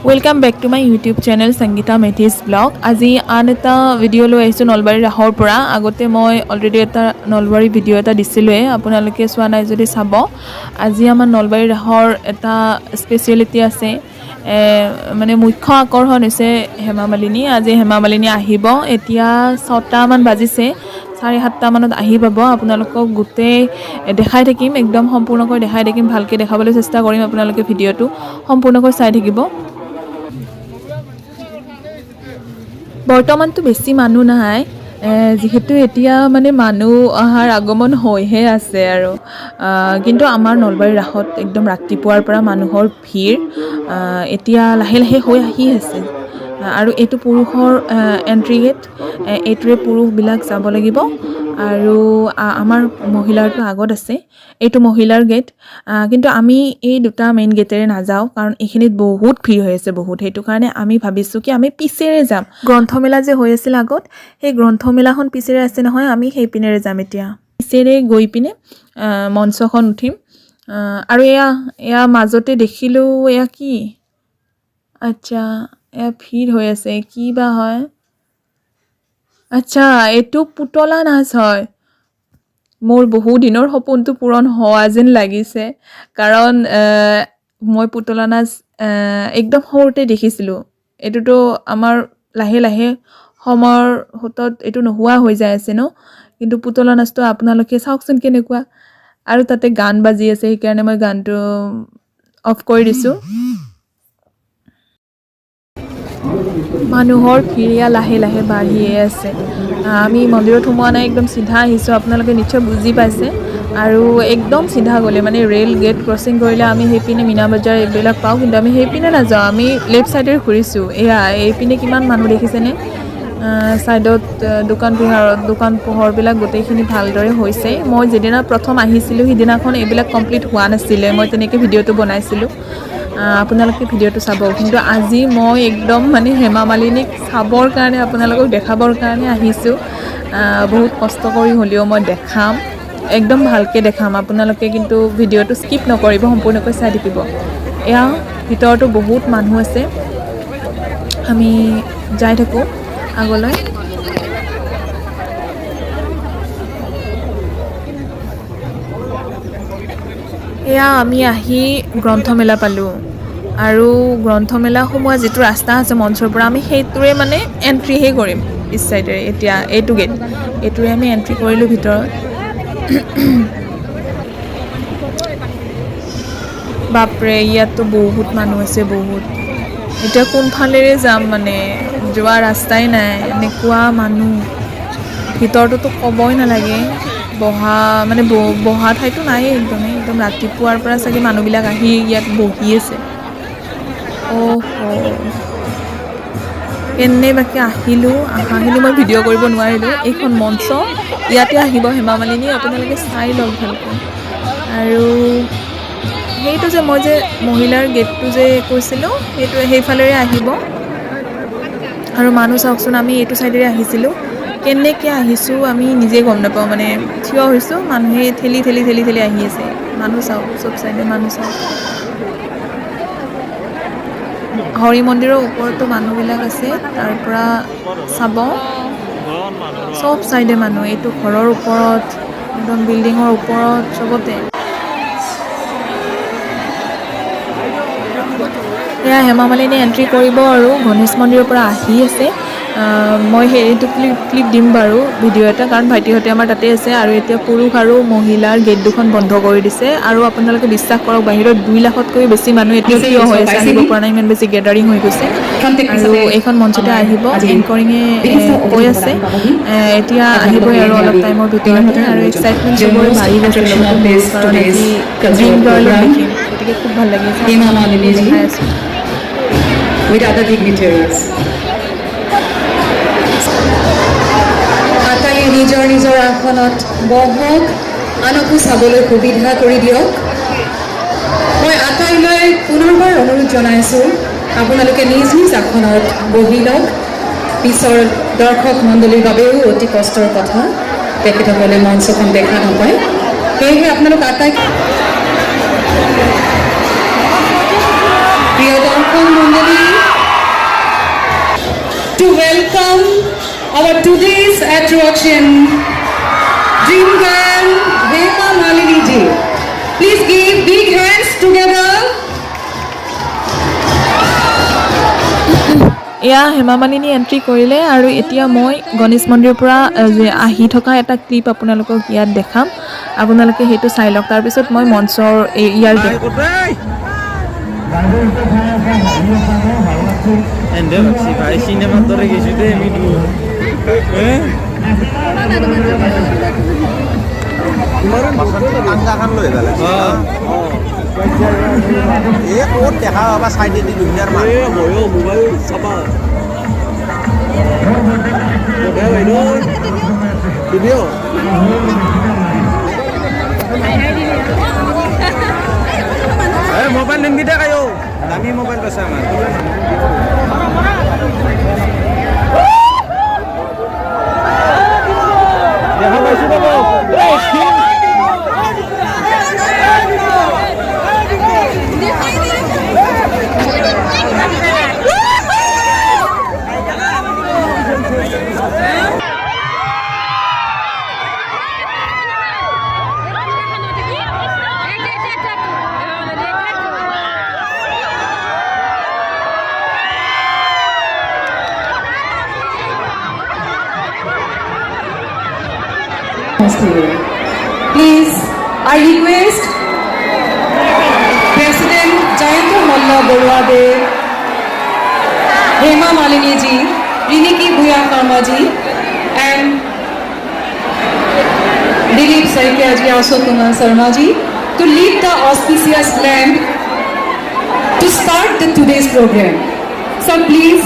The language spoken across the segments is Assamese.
Welcome back to my YouTube channel Sangeeta Metis Vlog. আজি আন এটা ভিডিও লৈ আহিছো নলবাৰী ৰাহৰ পৰা। আগতে মই অলৰেডি এটা নলবাৰী ভিডিও এটা দিছিলোৱে, আপোনালোকে চোৱা নাই যদি চাব। আজি আমাৰ নলবাৰী ৰাহৰ এটা স্পেশালিটি আছে, মানে মুখ্য আকৰ্ষণ হৈছে হেমা মালিনী। আজি হেমা মালিনী আহিব, এতিয়া 6টা মান বাজিছে, 7:30 মানত আহি পাব। আপোনালোকক গোটেই দেখাই থাকিম, একদম সম্পূৰ্ণকৈ দেখাই থাকিম, ভালকে দেখাবলৈ চেষ্টা কৰিম। আপোনালোকে ভিডিওটো সম্পূৰ্ণকৈ চাই থাকিব। বৰ্তমানটো বেছি মানুহ নাই, যেহেতু এতিয়া মানে মানুহ অহাৰ আগমন হৈহে আছে আৰু কিন্তু আমাৰ নলবাৰী ৰাসত একদম ৰাতিপুৱাৰ পৰা মানুহৰ ভিৰ এতিয়া লাহে লাহে হৈ আহি আছে। আৰু এইটো পুৰুষৰ এন্ট্ৰি গেট, এইটোৰে পুৰুষবিলাক যাব লাগিব আৰু আমাৰ মহিলাৰটো আগত আছে। এইটো মহিলাৰ গেট, কিন্তু আমি এই দুটা মেইন গেটেৰে নাযাওঁ, কাৰণ এইখিনিত বহুত ভিৰ হৈ আছে বহুত। সেইটো কাৰণে আমি ভাবিছোঁ কি আমি পিছেৰে যাম। গ্ৰন্থমেলা যে হৈ আছিল আগত, সেই গ্ৰন্থমেলাখন পিছেৰে আছে নহয়, আমি সেই পিনেৰে যাম। এতিয়া পিছেৰে গৈ পিনে মঞ্চখন উঠিম। আৰু এয়া মাজতে দেখিলোঁ, এয়া কি, আচ্ছা এয়া ভিৰ হৈ আছে, কি বা হয়। আচ্ছা, এইটো পুতলা নাচ হয়। মোৰ বহু দিনৰ সপোনটো পূৰণ হোৱা যেন লাগিছে, কাৰণ মই পুতলা নাচ একদম সৰুতে দেখিছিলোঁ। এইটোতো আমাৰ লাহে লাহে সময়ৰ সোঁতত এইটো নোহোৱা হৈ যায় আছে ন, কিন্তু পুতলা নাচটো আপোনালোকে চাওকচোন কেনেকুৱা। আৰু তাতে গান বাজি আছে, সেইকাৰণে মই গানটো অফ কৰি দিছোঁ। মানুহৰ ভিৰিয়া লাহে লাহে বাঢ়িয়ে আছে। আমি মন্দিৰত সোমোৱা নাই, একদম চিধা আহিছোঁ, আপোনালোকে নিশ্চয় বুজি পাইছে। আৰু একদম চিধা গ'লে মানে ৰেল গেট ক্ৰচিং কৰিলে আমি সেইপিনে মীনা বজাৰ এইবিলাক পাওঁ, কিন্তু আমি সেইপিনে নাযাওঁ, আমি লেফ্ট ছাইডে ঘূৰিছোঁ। এয়া এইপিনে কিমান মানুহ দেখিছেনে, ছাইডত দোকান পোহৰবিলাক গোটেইখিনি ভালদৰে হৈছে। মই যিদিনা প্ৰথম আহিছিলোঁ সিদিনাখন এইবিলাক কমপ্লিট হোৱা নাছিলে, মই তেনেকৈ ভিডিঅ'টো বনাইছিলোঁ, আপোনালোকে ভিডিঅ'টো চাব। কিন্তু আজি মই একদম মানে হেমা মালিনীক চাবৰ কাৰণে, আপোনালোকক দেখাবৰ কাৰণে আহিছোঁ। বহুত কষ্ট কৰি হ'লেও মই দেখাম, একদম ভালকৈ দেখাম। আপোনালোকে কিন্তু ভিডিঅ'টো স্কিপ নকৰিব, সম্পূৰ্ণকৈ চাই থাকিব। এয়া ভিতৰতো বহুত মানুহ আছে, আমি যাই থাকোঁ আগলৈ। এয়া আমি আহি গ্ৰন্থমেলা পালোঁ, আৰু গ্ৰন্থমেলা সোমোৱা যিটো ৰাস্তা আছে মঞ্চৰ পৰা, আমি সেইটোৰে মানে এণ্ট্ৰিহে কৰিম পিছ চাইডেৰে। এতিয়া এইটো গেট, এইটোৰে আমি এণ্ট্ৰি কৰিলোঁ ভিতৰত। বাপৰে, ইয়াততো বহুত মানুহ আছে, বহুত। এতিয়া কোনফালেৰে যাম, মানে যোৱা ৰাস্তাই নাই, এনেকুৱা মানুহ। ভিতৰটোতো ক'বই নালাগে, বহা ঠাইতো নায়েই, একদম ৰাতিপুৱাৰ পৰা চাগে মানুহবিলাক আহি ইয়াত বহি আছে। কেনেবাকৈ আহাখিনি মই ভিডিঅ' কৰিব নোৱাৰিলোঁ। এইখন মঞ্চ, ইয়াতে আহিব হেমা মালিনী, আপোনালোকে চাই লওক ভালকৈ। আৰু সেইটো যে মই যে মহিলাৰ গেটটো যে কৈছিলোঁ, সেইফালেৰে আহিব। আৰু মানুহ চাওকচোন, আমি এইটো চাইডেৰে আহিছিলোঁ, কেনেকৈ আহিছোঁ আমি নিজে গম নাপাওঁ। মানে থিয় হৈছোঁ, মানুহে ঠেলি ঠেলি ঠেলি ঠেলি আহি আছে। মানুহ চাওক, চব চাইডে মানুহ চাওক। হৰি মন্দিৰৰ ওপৰতো মানুহবিলাক আছে, তাৰ পৰা চাব, চব চাইডে মানুহ। এইটো ঘৰৰ ওপৰত, একদম বিল্ডিঙৰ ওপৰত, চবতে। এয়া হেমা মালিনী এণ্ট্ৰি কৰিব আৰু গণেশ মন্দিৰৰ পৰা আহি আছে। মই সেইটো ক্লিপ দিম বাৰু, ভিডিঅ' এটা, কাৰণ ভাইটিহঁতে আমাৰ তাতে আছে। আৰু এতিয়া পুৰুষ আৰু মহিলাৰ গেট দুখন বন্ধ কৰি দিছে, আৰু আপোনালোকে বিশ্বাস কৰক, বাহিৰত 2 লাখতকৈও বেছি মানুহ এতিয়াও থিয় হৈ আছে, আহিব পৰা নাই, ইমান বেছি গেডাৰিং হৈ গৈছে। আৰু এইখন মঞ্চতে আহিব, এংকৰিঙে কৈ আছে এতিয়া আহিবই আৰু অলপ টাইমৰ ভিতৰতে। আৰু এক্সাইটমেণ্ট চবৰে বাঢ়ি গৈছে, লগতে মোৰো, কাৰণ আজি ড্ৰিম গাৰ্লক দেখিম, গতিকে খুব ভাল লাগি আছে। দেখাই আছোঁ। With other dignitaries. আটাইয়ে নিজৰ নিজৰ আসনত বহক, আনকো চাবলৈ সুবিধা কৰি দিয়ক। মই আটাইলৈ পুনৰবাৰ অনুৰোধ জনাইছোঁ, আপোনালোকে নিজ নিজ আসনত বহি লওক। পিছৰ দৰ্শক মণ্ডলীৰ বাবেও অতি কষ্টৰ কথা, তেখেতসকলে মঞ্চখন দেখা নাপায়। সেয়েহে আপোনালোক প্ৰিয় দৰ্শক মণ্ডলী, welcome our today's attraction, Dream Girl Hema Malini ji. Please give big hands together. এয়া হেমা মালিনী এণ্ট্ৰি কৰিলে আৰু এতিয়া মই গণেশ মন্দিৰৰ পৰা যে আহি থকা এটা ক্লিপ আপোনালোকক ইয়াত দেখাম আপোনালোকে সেইটো চাই লওক তাৰপিছত মই মঞ্চৰ ইয়াৰ এন্ডে ভাবছি ভাই সিনেমার দরে গেছি দে মিটু আঞ্জাখান লৈ গ'লে এই ক'ত দেখা পাবা চাইডে দি দুনিয়াৰ মানুহ ময়ো মোবাইল চাবা ভিডিঅ' মোবাইল লিংক দে কায়ো দামী মোবাইল আছে আমাৰ দেখা পাইছো বাবু Please, I request President Jayanta Malla Barua Dev, Hema Malini ji, Riniki Bhuya Karma ji, and Dilip Saikia ji, Ashok Kumar Sharma ji to lead the auspicious lamp to start today's program. So please,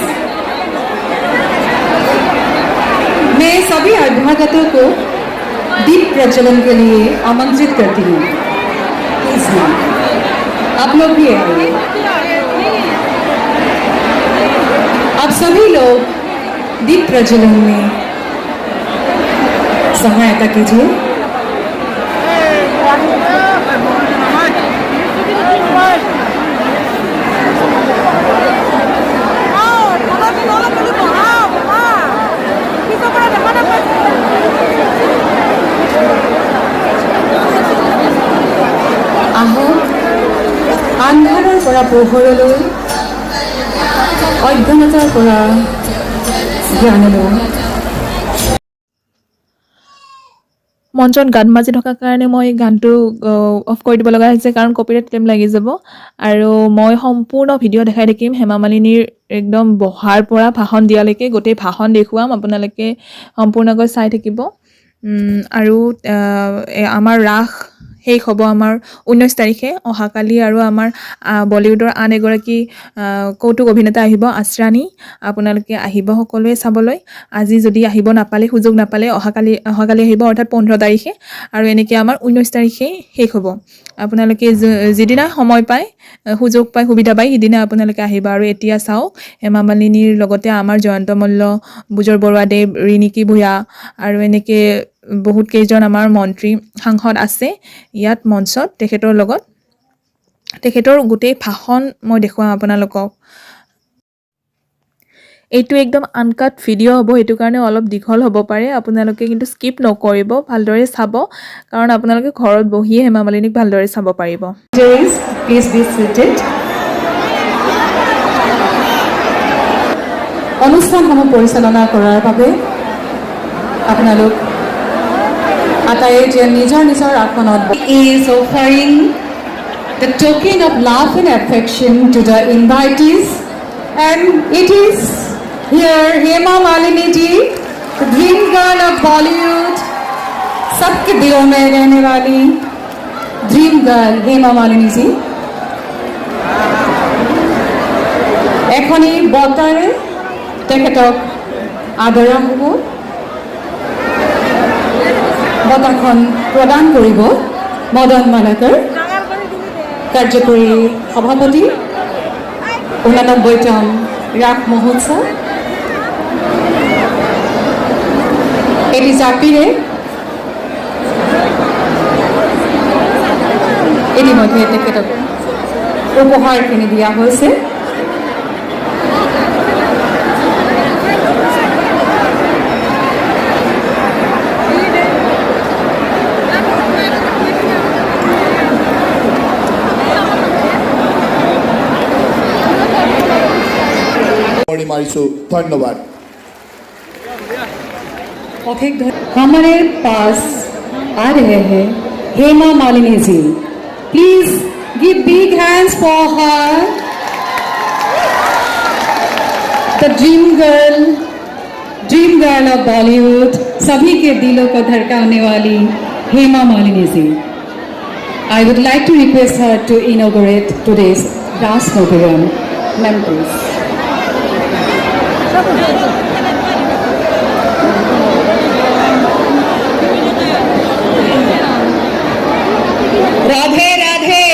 मैं सभी अभ्यागतों को दीप प्रज्वलन के लिए आमंत्रित करती हूँ प्लीज मैम आप लोग भी आइए आप सभी लोग दीप प्रज्वलन में सहायता कीजिए আন্ধাৰৰ পৰা পোহৰলৈ অজ্ঞানতাৰ পৰা জ্ঞানলৈ মঞ্চত গান বাজি থকাৰ কাৰণে মই গানটো অফ কৰি দিব লগা হৈছে কাৰণ কপিৰাইট ক্লেইম লাগি যাব আৰু মই সম্পূৰ্ণ ভিডিঅ' দেখাই থাকিম হেমা মালিনীৰ একদম বহাৰ পৰা ভাষণ দিয়ালৈকে গোটেই ভাষণ দেখুৱাম আপোনালোকে সম্পূৰ্ণকৈ চাই থাকিব আৰু আমাৰ ৰাস শেষ হ'ব আমাৰ 19 তাৰিখে অহাকালি আৰু আমাৰ বলিউডৰ আন এগৰাকী কৌতুক অভিনেতা আহিব আশ্ৰানী আপোনালোকে আহিব সকলোৱে চাবলৈ আজি যদি আহিব নাপালে সুযোগ নাপালে অহাকালি আহিব অৰ্থাৎ 15 তাৰিখে আৰু এনেকৈ আমাৰ 19 তাৰিখে শেষ হ'ব আপোনালোকে যিদিনা সময় পায় সুযোগ পায় সুবিধা পায় সিদিনা আপোনালোকে আহিব আৰু এতিয়া চাওক হেমা মালিনীৰ লগতে আমাৰ জয়ন্ত মল্ল বুজৰ বৰুৱাদেৱ ৰিনিকি ভূঞা আৰু এনেকৈ বহুত কেইজন আমাৰ মন্ত্ৰী সাংসদ আছে ইয়াত মঞ্চত তেখেতৰ লগত তেখেতৰ গোটেই ভাষণ মই দেখুৱাম আপোনালোকক এইটো একদম আনকাট ভিডিঅ' হ'ব এইটো কাৰণে অলপ দীঘল হ'ব পাৰে আপোনালোকে কিন্তু স্কিপ নকৰিব ভালদৰে চাব কাৰণ আপোনালোকে ঘৰত বহিয়ে হেমা মালিনীক ভালদৰে চাব পাৰিব Please be seated. অনুষ্ঠানসমূহ পৰিচালনা কৰাৰ বাবে আপোনালোক আটায়ে যে নিজৰ নিজৰ আসনত is offering the token of love and affection to the invitees and it is here Hema Malini ji, the dream girl of Bollywood, सबके दिलों में रहने वाली dream girl Hema Malini ji এখনি বটাৰে তেখেতক আদৰা হ'ব বটাখন প্ৰদান কৰিব মদন মালাকাৰ কাৰ্যকৰী সভাপতি 89তম ৰাস মহোৎসৱ এটি জাপিৰে ইতিমধ্যে তেখেতক উপহাৰখিনি দিয়া হৈছে জনাইছোঁ ধন্যবাদ। हमारे पास आ रहे हैं Hema Malini ji. Please give big hands for her, the dream girl of Bollywood, सभी के दिलों को धड़काने वाली हेमा मालिनी जी। I would like to request her to inaugurate today's Ras program. Ma'am, please. Radhe Radhe,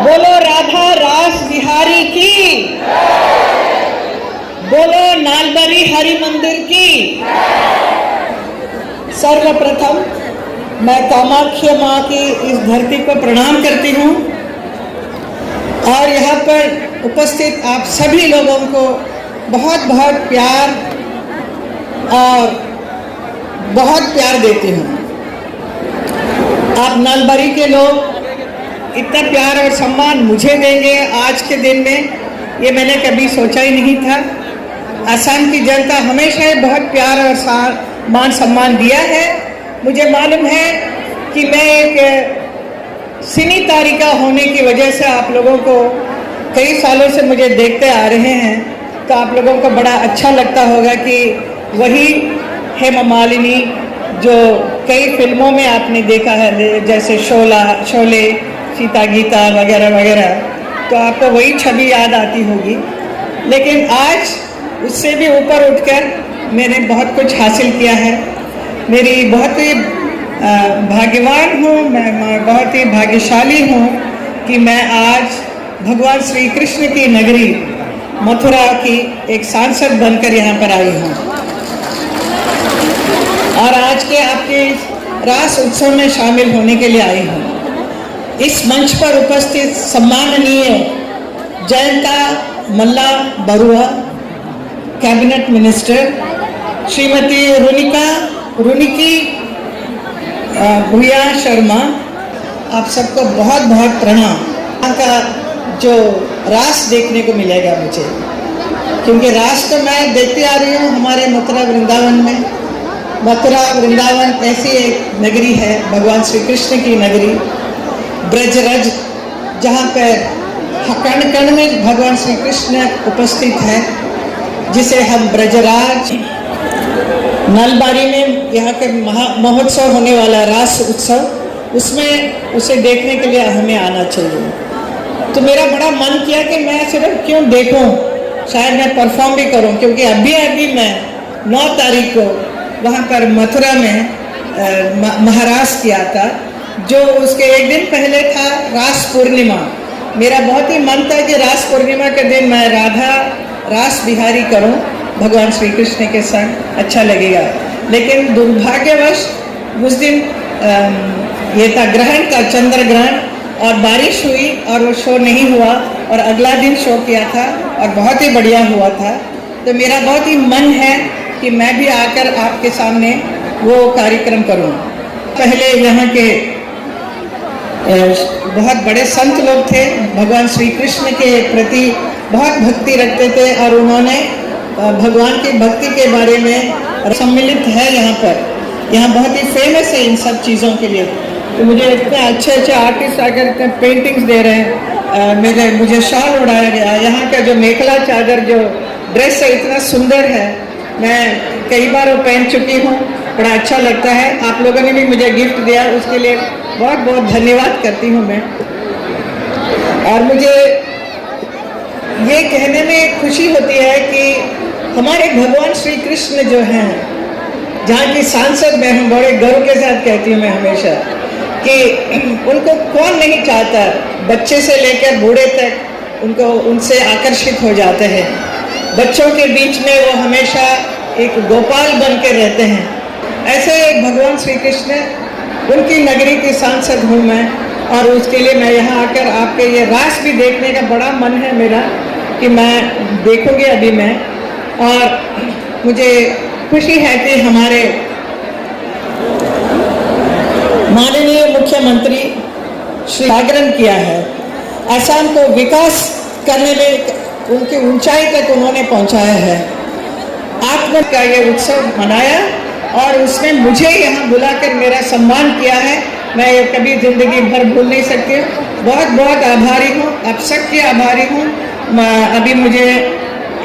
बोलो राधा रास बिहारी की, बोलो नालबरी हरि मंदिर की। सर्वप्रथम मैं कामाख्या माँ की इस धरती को प्रणाम करती हूँ और यहाँ पर उपस्थित आप सभी लोगों को बहुत बहुत प्यार और बहुत प्यार देती हूँ। आप नालबरी के लोग इतना प्यार और सम्मान मुझे देंगे आज के दिन में, ये मैंने कभी सोचा ही नहीं था। असम की जनता हमेशा ही बहुत प्यार और मान सम्मान दिया है। मुझे मालूम है कि मैं एक सिनी तारिका होने की वजह से आप लोगों को कई सालों से मुझे देखते आ रहे हैं, तो आप लोगों को बड़ा अच्छा लगता होगा कि वही हेमा मालिनी जो कई फिल्मों में आपने देखा है, जैसे शोले, सीता गीता वगैरह वगैरह, तो आपको वही छवि याद आती होगी। लेकिन आज उससे भी ऊपर उठकर मैंने बहुत कुछ हासिल किया है। मेरी बहुत ही भाग्यवान हूँ, मैं बहुत ही भाग्यशाली हूँ कि मैं आज भगवान श्री कृष्ण की नगरी मथुरा की एक सांसद बनकर यहाँ पर आई हूँ और आज के आपके रास उत्सव में शामिल होने के लिए आई हूँ। इस मंच पर उपस्थित सम्माननीय जयंता मल्ला बरुआ, कैबिनेट मिनिस्टर, श्रीमती रुनिकी भूया शर्मा, आप सबको बहुत बहुत प्रणाम। यहाँ का जो रास देखने को मिलेगा मुझे, क्योंकि रास तो मैं देखती आ रही हूँ हमारे मथुरा वृंदावन में। मथुरा वृंदावन ऐसी एक नगरी है, भगवान श्री कृष्ण की नगरी, ब्रजरज, जहाँ पर कण कण में भगवान श्री कृष्ण उपस्थित है, जिसे हम ब्रजराज। नालबारी में यहाँ के महोत्सव होने वाला रास उत्सव, उसमें उसे देखने के लिए हमें आना चाहिए। तो मेरा बड़ा मन किया कि मैं सिर्फ क्यों देखूं, शायद मैं परफॉर्म भी करूं, क्योंकि अभी मैं 9 तारीख को वहाँ पर मथुरा में महारास किया था, जो उसके एक दिन पहले था रास पूर्णिमा। मेरा बहुत ही मन था कि रास पूर्णिमा के दिन मैं राधा रास बिहारी करूं भगवान श्री कृष्ण के संग, अच्छा लगेगा। लेकिन दुर्भाग्यवश उस दिन ये था ग्रहण का, चंद्र ग्रहण, और बारिश हुई और वो शो नहीं हुआ, और अगला दिन शो किया था और बहुत ही बढ़िया हुआ था। तो मेरा बहुत ही मन है कि मैं भी आकर आपके सामने वो कार्यक्रम करूं। पहले यहाँ के बहुत बड़े संत लोग थे, भगवान श्री कृष्ण के प्रति बहुत भक्ति रखते थे, और उन्होंने भगवान की भक्ति के बारे में सम्मिलित है यहाँ पर। यहाँ बहुत ही फेमस है इन सब चीज़ों के लिए। तो मुझे इतने अच्छे आर्टिस्ट आकर इतने पेंटिंग्स दे रहे हैं, मुझे शॉल उड़ाया गया। यहाँ का जो मेखला चादर, जो ड्रेस है, इतना सुंदर है। मैं कई बार वो पहन चुकी हूँ, बड़ा अच्छा लगता है। आप लोगों ने भी मुझे गिफ्ट दिया, उसके लिए बहुत बहुत धन्यवाद करती हूँ मैं। और मुझे ये कहने में खुशी होती है कि हमारे भगवान श्री कृष्ण जो हैं, जहाँ की सांसद मैं हूँ, बड़े गर्व के साथ कहती हूँ मैं हमेशा कि उनको कौन नहीं चाहता, बच्चे से लेकर बूढ़े तक उनको उनसे आकर्षित हो जाते हैं। बच्चों के बीच में वो हमेशा एक गोपाल बन के रहते हैं। ऐसे भगवान श्री कृष्ण, उनकी नगरी की सांसद हूँ मैं, और उसके लिए मैं यहाँ आकर आपके ये रास भी देखने का बड़ा मन है मेरा कि मैं देखूँगी अभी मैं। और मुझे खुशी है कि हमारे माननीय मुख्यमंत्री श्री आग्रह किया है असम को विकास करने में उनकी ऊंचाई तक उन्होंने पहुंचाया है। आत्म का ये उत्सव मनाया और उसमें मुझे यहाँ बुलाकर मेरा सम्मान किया है, मैं ये कभी ज़िंदगी भर भूल नहीं सकती हूँ। बहुत बहुत आभारी हूँ, आप सबके आभारी हूँ। अभी मुझे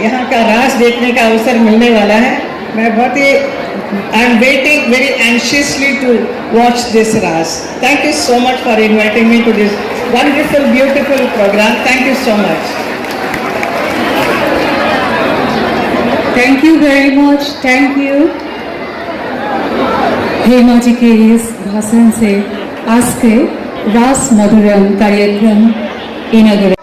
यहाँ का रास देखने का अवसर मिलने वाला है। मैं बहुत ही I am waiting very anxiously to watch this Raas. Thank you so much for inviting me to this wonderful beautiful programme. Thank you so much. Thank you very much, thank you. Hema ji के इस भाषण से आज के रास मधुरम कार्यक्रम इनागुरेट।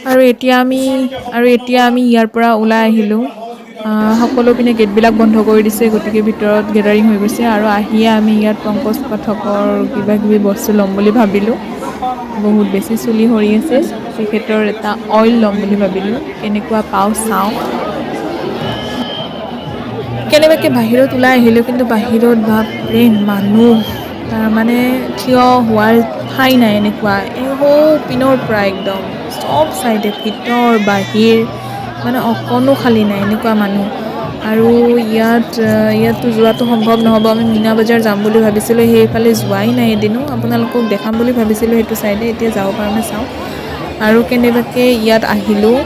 আৰু এতিয়া আমি ইয়াৰ পৰা ওলাই আহিলোঁ। সকলো পিনে গেটবিলাক বন্ধ কৰি দিছে, গতিকে ভিতৰত গেডাৰিং হৈ গৈছে। আৰু আহিয়ে আমি ইয়াত পংকজ পাঠকৰ কিবা কিবি বস্তু ল'ম বুলি ভাবিলোঁ। বহুত বেছি চুলি সৰি আছে, তেখেতৰ এটা অইল ল'ম বুলি ভাবিলোঁ। কেনেকুৱা পাওঁ চাওঁ। কেনেবাকৈ বাহিৰত ওলাই আহিলোঁ, কিন্তু বাহিৰত বাপৰে মানুহ, তাৰমানে থিয় হোৱাৰ ঠাই নাই। এনেকুৱা পিনৰ পৰা একদম চব চাইডে ভিতৰ বাহিৰ, মানে অকণো খালী নাই, এনেকুৱা মানুহ। আৰু ইয়াততো যোৱাটো সম্ভৱ নহ'ব। আমি মীনা বজাৰ যাম বুলি ভাবিছিলোঁ, সেইফালে যোৱাই নাই এদিনো। আপোনালোকক দেখাম বুলি ভাবিছিলোঁ সেইটো চাইডে, এতিয়া যাব কাৰণে চাওঁ। আৰু কেনেবাকৈ ইয়াত আহিলোঁ,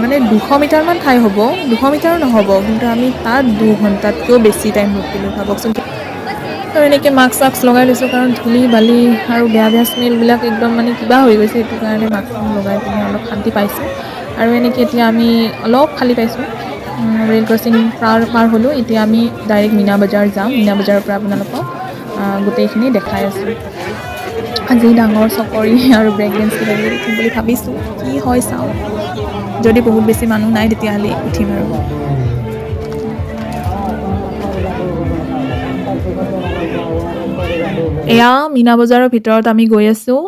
মানে 200 মিটাৰমান ঠাই হ'ব, 200 মিটাৰো নহ'ব, কিন্তু আমি তাত 2 ঘণ্টাতকৈও বেছি টাইম ৰখিলোঁ। ভাবকচোন। আৰু এনেকৈ মাস্ক চাস্ক লগাই লৈছোঁ, কাৰণ ধূলি বালি আৰু বেয়া বেয়া স্মেলবিলাক একদম মানে কিবা হৈ গৈছে, সেইটো কাৰণে মাস্ক লগাই পিনে অলপ শান্তি পাইছোঁ। আৰু এনেকৈ এতিয়া আমি অলপ খালী পাইছোঁ, ৰেল ক্ৰচিং পাৰ হ'লোঁ। এতিয়া আমি ডাইৰেক্ট মীনা বজাৰ যাম। মীনা বজাৰৰ পৰা আপোনালোকক গোটেইখিনি দেখাই আছোঁ। আজি ডাঙৰ চকৰি আৰু ব্ৰেক ডেন্স কিবাকিবি উঠিম বুলি ভাবিছোঁ, কি হয় চাওঁ। যদি বহুত বেছি মানুহ নাই তেতিয়াহ'লে উঠিম আৰু। এয়া মীনা বজাৰৰ ভিতৰত আমি গৈ আছোঁ।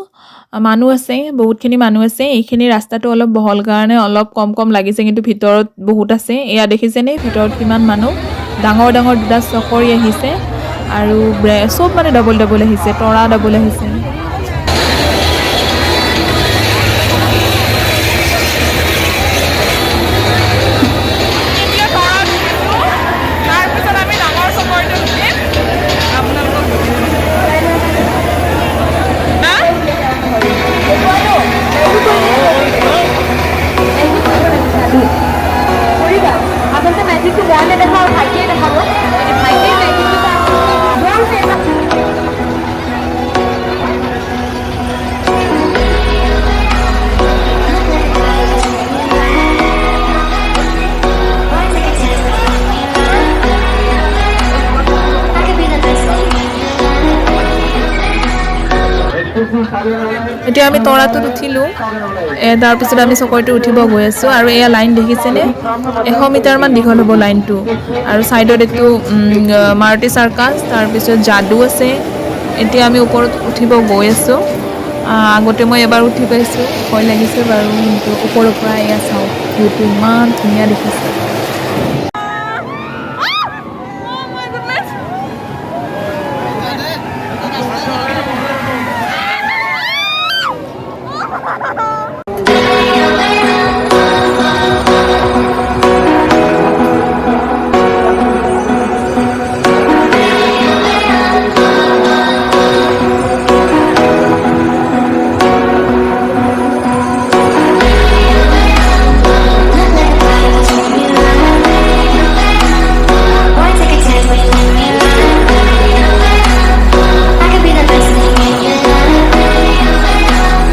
মানুহ আছে, বহুতখিনি মানুহ আছে। এইখিনি ৰাস্তাটো অলপ বহল কাৰণে অলপ কম লাগিছে, কিন্তু ভিতৰত বহুত আছে। এয়া দেখিছেনে ভিতৰত কিমান মানুহ। ডাঙৰ ডাঙৰ দুটা চকৰি আহিছে, আৰু চব মানে ডবল আহিছে, তৰা ডবল আহিছে। এতিয়া আমি তৰাটোত উঠিলোঁ, তাৰপিছত আমি চকৰিটো উঠিব গৈ আছোঁ। আৰু এয়া লাইন দেখিছেনে, 100 মিটাৰমান দীঘল হ'ব লাইনটো। আৰু ছাইডত এইটো মাৰুতি চাৰ্কাছ, তাৰপিছত যাদু আছে। এতিয়া আমি ওপৰত উঠিব গৈ আছোঁ। আগতে মই এবাৰ উঠি পাইছোঁ, ভয় লাগিছে বাৰু, কিন্তু ওপৰৰ পৰা এয়া চাওঁ, ভিউটো ইমান ধুনীয়া দেখিছে।